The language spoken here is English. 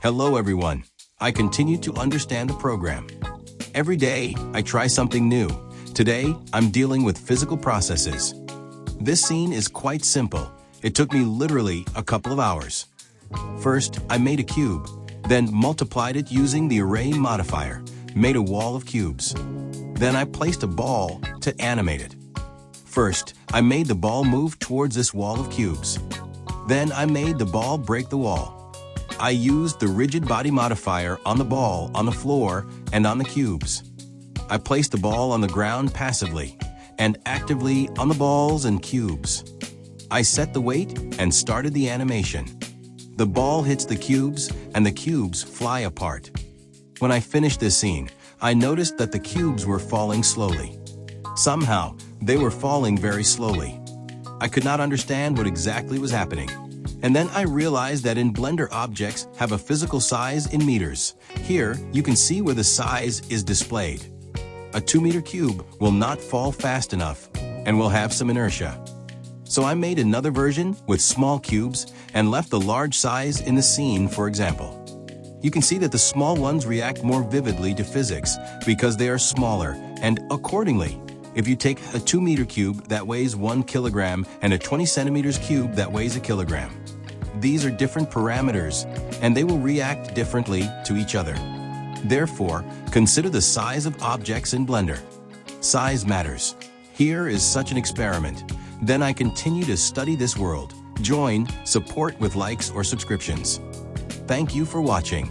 Hello everyone. I continue to understand the program. Every day, I try something new. Today, I'm dealing with physical processes. This scene is quite simple. It took me literally a couple of hours. First, I made a cube, then multiplied it using the array modifier, made a wall of cubes. Then I placed a ball to animate it. First, I made the ball move towards this wall of cubes. Then I made the ball break the wall. I used the rigid body modifier on the ball, on the floor, and on the cubes. I placed the ball on the ground passively and actively on the balls and cubes. I set the weight and started the animation. The ball hits the cubes and the cubes fly apart. When I finished this scene, I noticed that the cubes were falling slowly. Somehow, they were falling very slowly. I could not understand what exactly was happening. And then I realized that in Blender objects have a physical size in meters. Here, you can see where the size is displayed. A 2-meter cube will not fall fast enough and will have some inertia. So I made another version with small cubes and left the large size in the scene, for example. You can see that the small ones react more vividly to physics because they are smaller, and accordingly, if you take a 2-meter cube that weighs 1 kilogram and a 20 centimeters cube that weighs a kilogram, these are different parameters, and they will react differently to each other. Therefore, consider the size of objects in Blender. Size matters. Here is such an experiment. Then I continue to study this world. Join, support with likes or subscriptions. Thank you for watching.